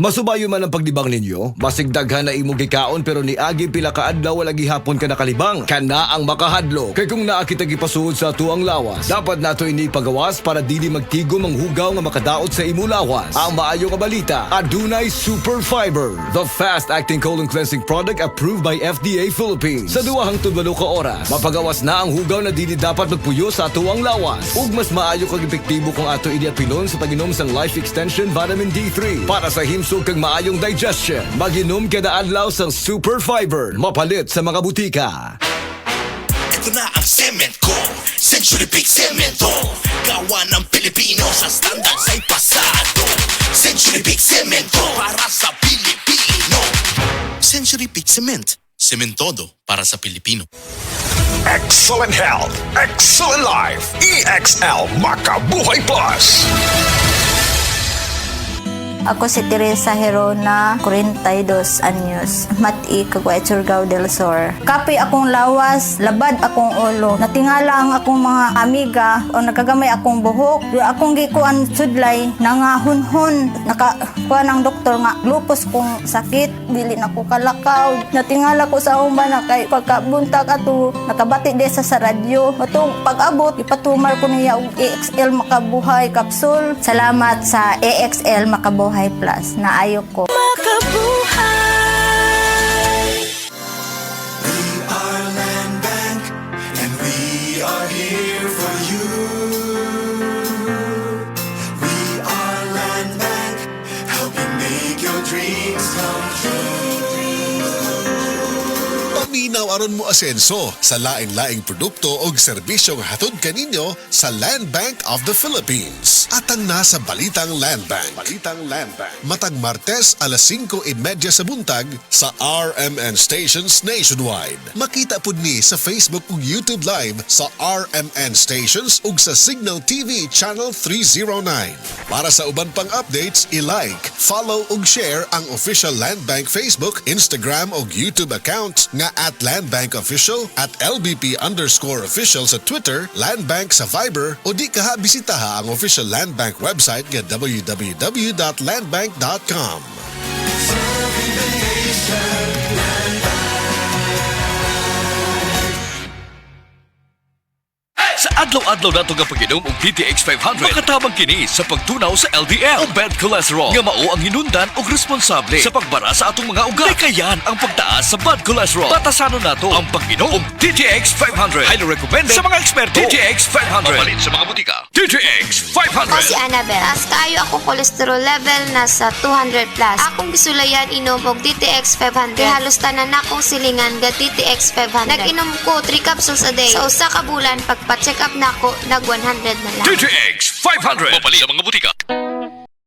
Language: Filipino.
Masubayo man ang pagdibang ninyo, basig daghan na imong gikaon pero niagi pila ka adlaw wala gihapon ka nakalibang. Kana ang makahadlo. Kay kung naa kita gipasuod sa tuang lawas, dapat nato ini pagawas para dili magtigom ang hugaw nga makadaot sa imo lawas. Ang maayo nga balita, adunay Super Fiber, the fast-acting colon cleansing product approved by FDA Philippines. Sa 2 hangtod 8 ka oras, mapagawas na ang hugaw na dili dapat magpuyo sa tuang lawas. Ug mas maayo kag epektibo kung ato ini apilon sa pag-inom sang Life Extension Vitamin D3 para sa himsog kag maayong digestion. Mag-inom kada adlaw sang Super Fiber, mapalit sa mga butika. Ito na ang cement ko, Century Peak Cemento. Gawa ng Pilipino sa standard sa'y pasado. Century Peak Cemento para sa Pilipino. Century Peak Cement, sementodo para sa Pilipino. Excellent health, excellent life. EXL Makabuhay Plus. Ako si Teresa Herona, 42 anyos, Mati, Caguay, Surigao del Sur. Kapi akong lawas, labad akong ulo. Natingala ang akong mga amiga o nakagamay akong buhok. Yung akong gikuan sudlay, nangahunhon. Nakakuha ng doktor nga, lupus kong sakit, dili na ko kalakaw. Natingala ko sa umba na kay pagkabuntag ato, nakabati de sa radyo. Matong pag-abot, ipatumar ko niya og EXL Makabuhay Capsule. Salamat sa EXL Makabuhay Plus na ayok ko. Makabuhay! We are Land Bank and we are here for you. We are Land Bank, helping make your dreams come true. Paminaw aron mo asenso sa laing-laing produkto o serbisyong hatod kaninyo sa Land Bank of the Philippines. Atang nasa Balitang Land Bank. Matag Martes alas 5:30 sa buntag sa RMN Stations Nationwide. Makita pud ni sa Facebook ug YouTube Live sa RMN Stations ug sa Signal TV Channel 309. Para sa uban pang updates, i-like, follow ug share ang official Land Bank Facebook, Instagram ug YouTube account nga @LandBankOfficial, @LBP_official sa Twitter, Land Bank sa Viber o di kaha bisitaha ang official Land Bank website nga www.landbank.com. Sa adlaw-adlaw nato nga pag-inom og DTX 500, makatabang kini sa pagtunaw sa LDL o bad cholesterol nga mao ang hinundan og responsable sa pagbara sa atong mga ugat. Kayan ang pagtaas sa bad cholesterol. Batasanon nato ang pag-inom og DTX 500. Highly recommended sa mga eksperto. DTX 500. Mapalit sa mga butika. DTX 500. Ako si Annabel. As kayo ako cholesterol level nasa 200 plus. Akong gisulayan inom og DTX 500. Kay halos tanan akong silingan ga DTX 500. Nag-inom ko 3 capsules a day. Sa usa ka bulan pagpa-check up nako nag 100 na lang. DTX 500. Mapalit sa mga butika.